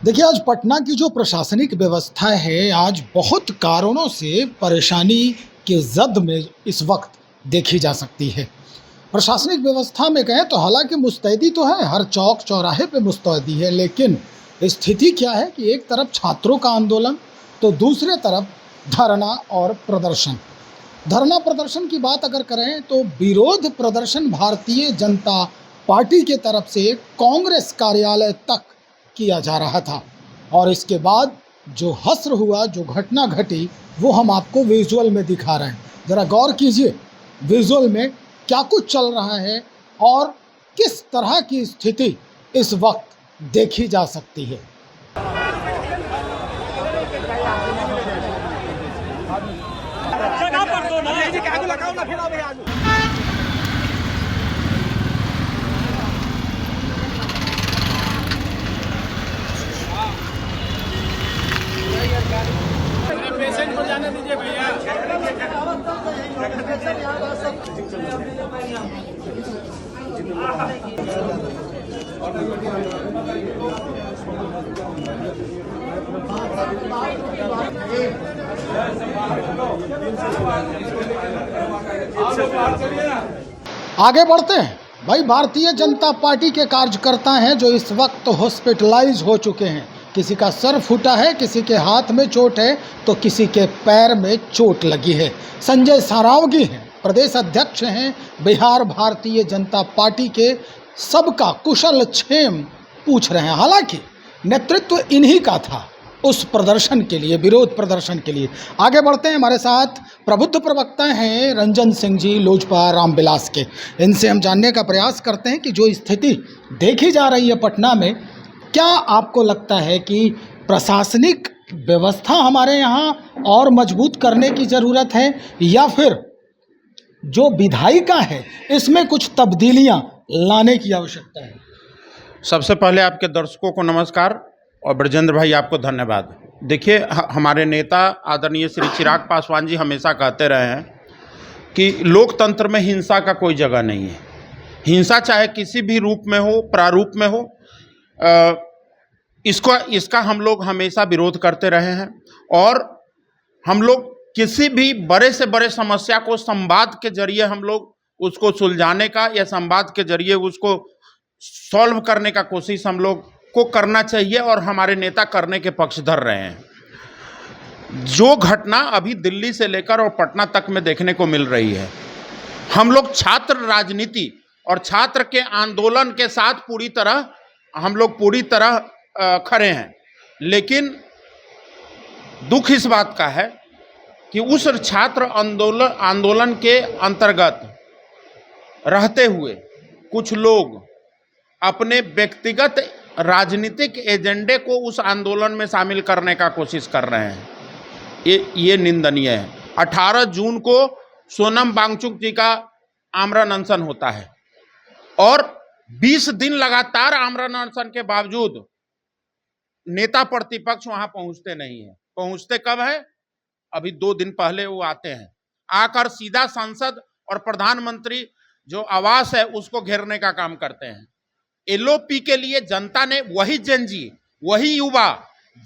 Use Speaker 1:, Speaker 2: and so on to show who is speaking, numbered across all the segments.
Speaker 1: देखिए, आज पटना की जो प्रशासनिक व्यवस्था है, आज बहुत कारणों से परेशानी की ज़द में इस वक्त देखी जा सकती है। प्रशासनिक व्यवस्था में कहें तो हालांकि मुस्तैदी तो है, हर चौक चौराहे पे मुस्तैदी है, लेकिन स्थिति क्या है कि एक तरफ छात्रों का आंदोलन तो दूसरे तरफ धरना और प्रदर्शन। धरना प्रदर्शन की बात अगर करें तो विरोध प्रदर्शन भारतीय जनता पार्टी के तरफ से कांग्रेस कार्यालय तक किया जा रहा था और इसके बाद जो हश्र हुआ, जो घटना घटी, वो हम आपको विजुअल में दिखा रहे हैं। ज़रा गौर कीजिए विजुअल में क्या कुछ चल रहा है और किस तरह की स्थिति इस वक्त देखी जा सकती है।
Speaker 2: पेशेंट को जाने दीजिए भैया।
Speaker 1: आगे बढ़ते हैं भाई। भारतीय जनता पार्टी के कार्यकर्ता हैं जो इस वक्त हॉस्पिटलाइज हो चुके हैं। किसी का सर फूटा है, किसी के हाथ में चोट है तो किसी के पैर में चोट लगी है। संजय सरावगी हैं, प्रदेश अध्यक्ष हैं बिहार भारतीय जनता पार्टी के। सबका कुशल क्षेम पूछ रहे हैं। हालांकि नेतृत्व इन्हीं का था उस प्रदर्शन के लिए, विरोध प्रदर्शन के लिए। आगे बढ़ते हैं, हमारे साथ प्रबुद्ध प्रवक्ता हैं रंजन सिंह जी लोजपा रामविलास के। इनसे हम जानने का प्रयास करते हैं कि जो स्थिति देखी जा रही है पटना में, क्या आपको लगता है कि प्रशासनिक व्यवस्था हमारे यहाँ और मजबूत करने की ज़रूरत है या फिर जो विधायिका है इसमें कुछ तब्दीलियाँ लाने की आवश्यकता है?
Speaker 2: सबसे पहले आपके दर्शकों को नमस्कार और ब्रजेंद्र भाई आपको धन्यवाद। देखिए, हमारे नेता आदरणीय श्री चिराग पासवान जी हमेशा कहते रहे हैं कि लोकतंत्र में हिंसा का कोई जगह नहीं है। हिंसा चाहे किसी भी रूप में हो, प्रारूप में हो, इसका हम लोग हमेशा विरोध करते रहे हैं और हम लोग किसी भी बड़े से बड़े समस्या को संवाद के जरिए हम लोग उसको सुलझाने का या संवाद के जरिए उसको सॉल्व करने का कोशिश हम लोग को करना चाहिए और हमारे नेता करने के पक्षधर रहे हैं। जो घटना अभी दिल्ली से लेकर और पटना तक में देखने को मिल रही है, हम लोग छात्र राजनीति और छात्र के आंदोलन के साथ पूरी तरह खड़े हैं। लेकिन दुख इस बात का है कि उस छात्र आंदोलन के अंतर्गत रहते हुए कुछ लोग अपने व्यक्तिगत राजनीतिक एजेंडे को उस आंदोलन में शामिल करने का कोशिश कर रहे हैं। ये निंदनीय है। 18 जून को सोनम वांगचुक जी का आमरण अनशन होता है और 20 दिन लगातार आमरण अनशन के बावजूद नेता प्रतिपक्ष वहां पहुंचते नहीं है। पहुंचते कब है? अभी 2 दिन पहले वो आते हैं, आकर सीधा संसद और प्रधानमंत्री जो आवास है उसको घेरने का काम करते हैं। एलओपी के लिए जनता ने, वही जेनजी, वही युवा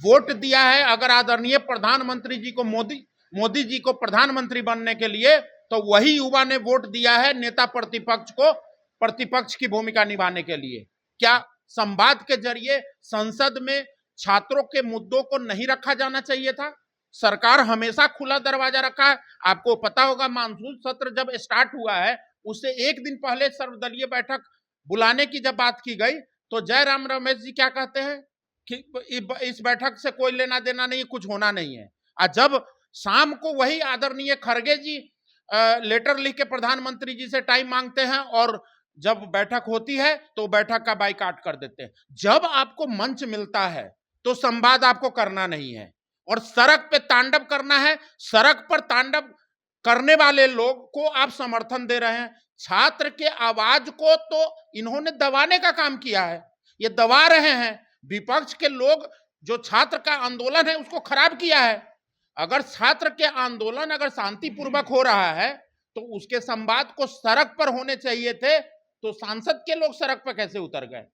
Speaker 2: वोट दिया है। अगर आदरणीय प्रधानमंत्री जी को मोदी जी को प्रधानमंत्री बनने के लिए, तो वही युवा ने वोट दिया है नेता प्रतिपक्ष को प्रतिपक्ष की भूमिका निभाने के लिए। क्या संवाद के जरिए संसद में छात्रों के मुद्दों को नहीं रखा जाना चाहिए था? सरकार हमेशा खुला दरवाजा रखा है। आपको पता होगा, मानसून सत्र जब स्टार्ट हुआ है उससे एक दिन पहले सर्वदलीय बैठक बुलाने की जब बात की गई तो जयराम रमेश जी क्या कहते हैं कि इस बैठक से कोई लेना देना नहीं, कुछ होना नहीं है। और जब शाम को वही आदरणीय खड़गे जी लेटर लिख के प्रधानमंत्री जी से टाइम मांगते हैं और जब बैठक होती है तो बैठक का बाइकाट कर देते हैं। जब आपको मंच मिलता है तो संवाद आपको करना नहीं है और सड़क पे तांडव करना है। सड़क पर तांडव करने वाले लोग को आप समर्थन दे रहे हैं। छात्र के आवाज को तो इन्होंने दबाने का काम किया है, ये दबा रहे हैं। विपक्ष के लोग जो छात्र का आंदोलन है उसको खराब किया है। अगर छात्र के आंदोलन अगर शांतिपूर्वक हो रहा है तो उसके संवाद को सड़क पर होने चाहिए थे, तो सांसद के लोग सड़क पर कैसे उतर गए?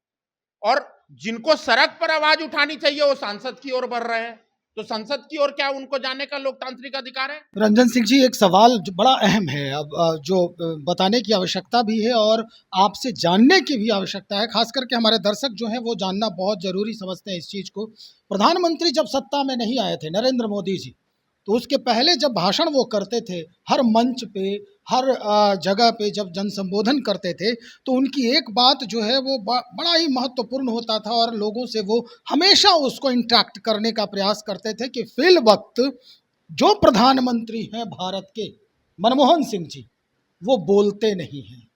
Speaker 2: और जिनको सड़क पर आवाज उठानी चाहिए वो सांसद की ओर बढ़ रहे हैं। तो संसद की ओर क्या उनको जाने का लोकतांत्रिक अधिकार है?
Speaker 1: रंजन सिंह जी, एक सवाल जो बड़ा अहम है, अब जो बताने की आवश्यकता भी है और आपसे जानने की भी आवश्यकता है, खास करके हमारे दर्शक जो हैं वो जानना बहुत ज़रूरी समझते हैं इस चीज़ को। प्रधानमंत्री जब सत्ता में नहीं आए थे नरेंद्र मोदी जी, तो उसके पहले जब भाषण वो करते थे, हर मंच पे, हर जगह पे जब जन संबोधन करते थे, तो उनकी एक बात जो है वो बड़ा ही महत्वपूर्ण होता था और लोगों से वो हमेशा उसको इंटरेक्ट करने का प्रयास करते थे कि फिल वक्त जो प्रधानमंत्री हैं भारत के, मनमोहन सिंह जी, वो बोलते नहीं हैं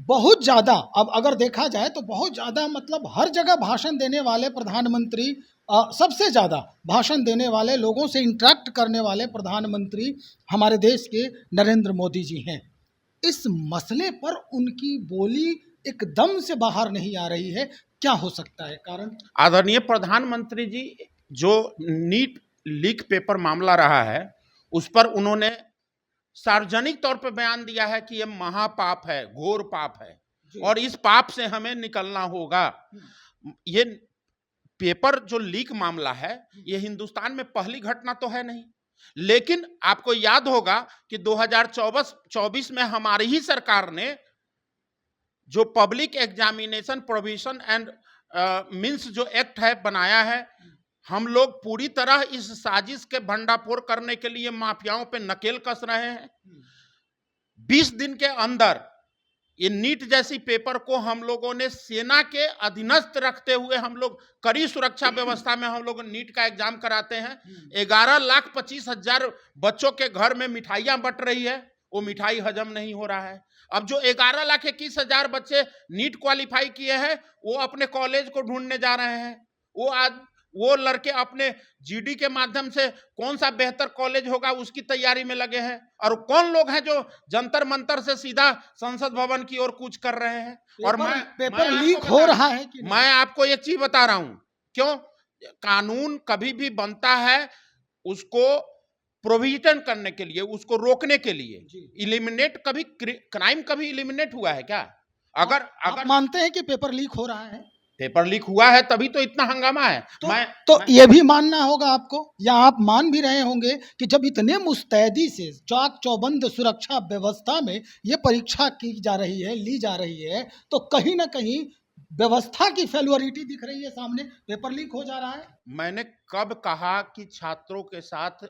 Speaker 1: बहुत ज़्यादा। अब अगर देखा जाए तो बहुत ज़्यादा, मतलब हर जगह भाषण देने वाले प्रधानमंत्री, सबसे ज़्यादा भाषण देने वाले, लोगों से इंटरेक्ट करने वाले प्रधानमंत्री हमारे देश के नरेंद्र मोदी जी हैं। इस मसले पर उनकी बोली एकदम से बाहर नहीं आ रही है, क्या हो सकता है कारण?
Speaker 2: आदरणीय प्रधानमंत्री जी, जो नीट लीक पेपर मामला रहा है उस पर उन्होंने सार्वजनिक तौर पर बयान दिया है कि यह महापाप है, घोर पाप है और इस पाप से हमें निकलना होगा। ये पेपर जो लीक मामला है ये हिंदुस्तान में पहली घटना तो है नहीं, लेकिन आपको याद होगा कि 2024 में हमारी ही सरकार ने जो public examination provision and means जो एक्ट है बनाया है, हम लोग पूरी तरह इस साजिश के भंडाफोड़ करने के लिए माफियाओं पे नकेल कस रहे हैं। 20 दिन के अंदर ये नीट जैसी पेपर को हम लोगों ने सेना के अधीनस्थ रखते हुए हम लोग कड़ी सुरक्षा व्यवस्था में हम लोग नीट का एग्जाम कराते हैं। 11,25,000 बच्चों के घर में मिठाइयां बंट रही है, वो मिठाई हजम नहीं हो रहा है। अब जो 11,21,000 बच्चे नीट क्वालिफाई किए हैं वो अपने कॉलेज को ढूंढने जा रहे हैं। वो लड़के अपने जीडी के माध्यम से कौन सा बेहतर कॉलेज होगा उसकी तैयारी में लगे हैं, और कौन लोग हैं जो जंतर मंतर से सीधा संसद भवन की ओर कूच कर रहे हैं। और
Speaker 1: पेपर लीक हो रहा है कि नहीं?
Speaker 2: मैं आपको ये चीज बता रहा हूं, क्यों कानून कभी भी बनता है उसको प्रोविजन करने के लिए, उसको रोकने के लिए। इलिमिनेट कभी क्राइम कभी इलिमिनेट हुआ है क्या? अगर
Speaker 1: आप मानते हैं कि पेपर लीक हो रहा है?
Speaker 2: पेपर लीक हुआ है तभी तो इतना हंगामा है।
Speaker 1: तो ये भी मानना होगा आपको, या आप मान भी रहे होंगे कि जब इतने मुस्तैदी से चाक चौबंद सुरक्षा व्यवस्था में ये परीक्षा की जा रही है, ली जा रही है, तो कहीं ना कहीं व्यवस्था की फेल्युरिटी दिख रही है सामने, पेपर लीक हो जा रहा है।
Speaker 2: मैंने कब कहा कि छात्रों के साथ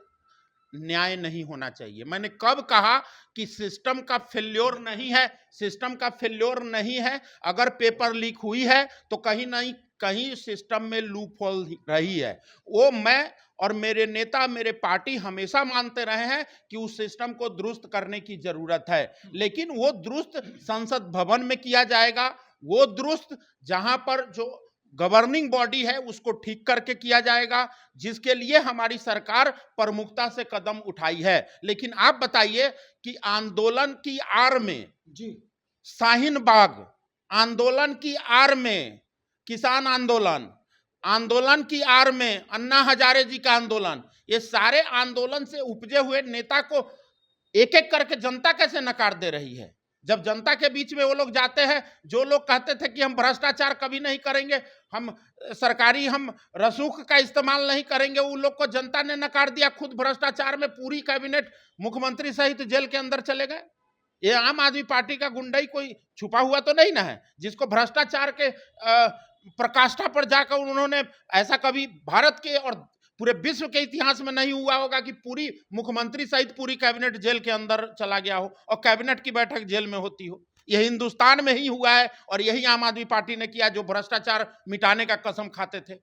Speaker 2: न्याय नहीं होना चाहिए? मैंने कब कहा कि सिस्टम का फेल्योर नहीं है? सिस्टम का फेल्योर नहीं है। अगर पेपर लीक हुई है तो कहीं नहीं कहीं सिस्टम में लूप होल रही है। वो मैं और मेरे नेता, मेरे पार्टी हमेशा मानते रहे हैं कि उस सिस्टम को दुरुस्त करने की जरूरत है, लेकिन वो दुरुस्त संसद भवन में किया जाएगा। वो दुरुस्त जहां पर जो गवर्निंग बॉडी है उसको ठीक करके किया जाएगा, जिसके लिए हमारी सरकार प्रमुखता से कदम उठाई है। लेकिन आप बताइए कि आंदोलन की आड़ में
Speaker 1: जी,
Speaker 2: शाहीन बाग आंदोलन की आड़ में किसान आंदोलन की आड़ में अन्ना हजारे जी का आंदोलन, ये सारे आंदोलन से उपजे हुए नेता को एक एक करके जनता कैसे नकार दे रही है? जब जनता के बीच में वो लोग जाते हैं, जो लोग कहते थे कि हम भ्रष्टाचार कभी नहीं करेंगे, हम रसूख का इस्तेमाल नहीं करेंगे, उन लोग को जनता ने नकार दिया। खुद भ्रष्टाचार में पूरी कैबिनेट मुख्यमंत्री सहित जेल के अंदर चले गए। ये आम आदमी पार्टी का गुंडाई कोई छुपा हुआ तो नहीं ना है, जिसको भ्रष्टाचार के प्रकाष्ठा पर जाकर उन्होंने, ऐसा कभी भारत के और पूरे विश्व के इतिहास में नहीं हुआ होगा कि पूरी मुख्यमंत्री सहित पूरी कैबिनेट जेल के अंदर चला गया हो और कैबिनेट की बैठक जेल में होती हो। यह हिंदुस्तान में ही हुआ है और यही आम आदमी पार्टी ने किया, जो भ्रष्टाचार मिटाने का कसम खाते थे।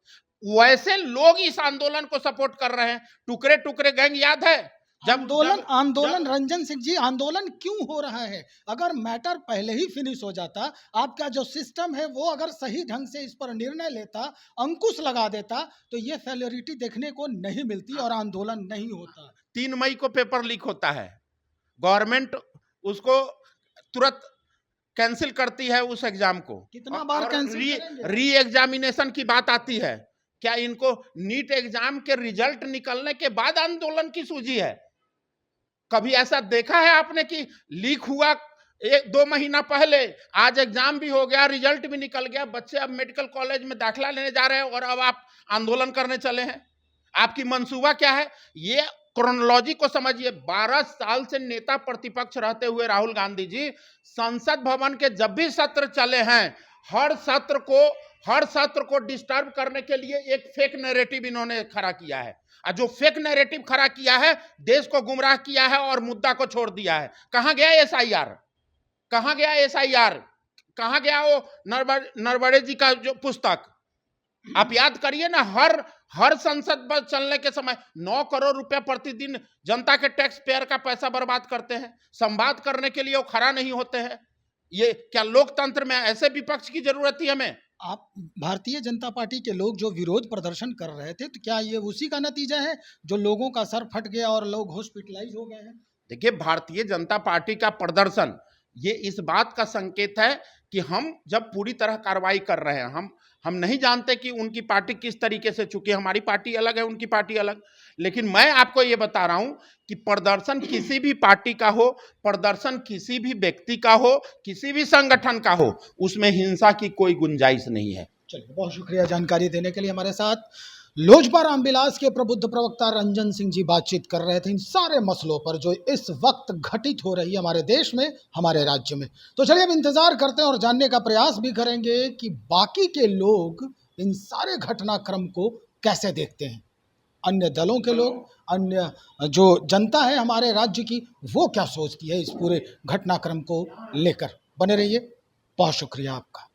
Speaker 2: वैसे लोग इस आंदोलन को सपोर्ट कर रहे हैं। टुकड़े टुकड़े गैंग याद है
Speaker 1: आंदोलन रंजन सिंह जी, आंदोलन क्यों हो रहा है? अगर मैटर पहले ही फिनिश हो जाता, आपका जो सिस्टम है वो अगर सही ढंग से इस पर निर्णय लेता, अंकुश लगा देता, तो ये फेल्योरिटी देखने को नहीं मिलती और आंदोलन नहीं होता।
Speaker 2: 3 मई को पेपर लीक होता है, गवर्नमेंट उसको तुरंत कैंसिल करती है उस एग्जाम को।
Speaker 1: कितना बार कैंसिल करेंगे?
Speaker 2: री एग्जामिनेशन की बात आती है, क्या इनको नीट एग्जाम के रिजल्ट निकलने के बाद आंदोलन की सूझी है? कभी ऐसा देखा है आपने कि लीक हुआ एक 2 महीना पहले, आज एग्जाम भी हो गया, रिजल्ट भी निकल गया, बच्चे अब मेडिकल कॉलेज में दाखिला लेने जा रहे हैं और अब आप आंदोलन करने चले हैं। आपकी मंसूबा क्या है? ये क्रोनोलॉजी को समझिए। 12 साल से नेता प्रतिपक्ष रहते हुए राहुल गांधी जी संसद भवन के जब भी सत्र चले हैं, हर सत्र को डिस्टर्ब करने के लिए एक फेक नैरेटिव इन्होंने खड़ा किया है। और जो फेक नैरेटिव खड़ा किया है, देश को गुमराह किया है और मुद्दा को छोड़ दिया है। कहां गया एसआईआर? कहां गया एसआईआर? कहां गया वो नरवणे जी का जो पुस्तक? आप याद करिए ना, हर संसद बस चलने के समय 9 करोड़ रुपया प्रतिदिन जनता के टैक्स पेयर का पैसा बर्बाद करते हैं। संवाद करने के लिए वो खड़ा नहीं होते हैं। ये क्या लोकतंत्र में ऐसे विपक्ष की जरूरत थी हमें?
Speaker 1: आप भारतीय जनता पार्टी के लोग जो विरोध प्रदर्शन कर रहे थे, तो क्या ये उसी का नतीजा है जो लोगों का सर फट गया और लोग हॉस्पिटलाइज हो गए हैं?
Speaker 2: देखिए, भारतीय जनता पार्टी का प्रदर्शन ये इस बात का संकेत है कि हम जब पूरी तरह कार्रवाई कर रहे हैं, हम नहीं जानते कि उनकी पार्टी किस तरीके से, चूंकि हमारी पार्टी अलग है, उनकी पार्टी अलग। लेकिन मैं आपको ये बता रहा हूं कि प्रदर्शन किसी भी पार्टी का हो, प्रदर्शन किसी भी व्यक्ति का हो, किसी भी संगठन का हो, उसमें हिंसा की कोई गुंजाइश नहीं है।
Speaker 1: चलिए, बहुत शुक्रिया जानकारी देने के लिए। हमारे साथ लोजपा रामविलास के प्रबुद्ध प्रवक्ता रंजन सिंह जी बातचीत कर रहे थे इन सारे मसलों पर जो इस वक्त घटित हो रही है हमारे देश में, हमारे राज्य में। तो चलिए अब इंतजार करते हैं और जानने का प्रयास भी करेंगे कि बाकी के लोग इन सारे घटनाक्रम को कैसे देखते हैं। अन्य दलों के लोग, अन्य जो जनता है हमारे राज्य की, वो क्या सोचती है इस पूरे घटनाक्रम को लेकर। बने रहिए, बहुत शुक्रिया आपका।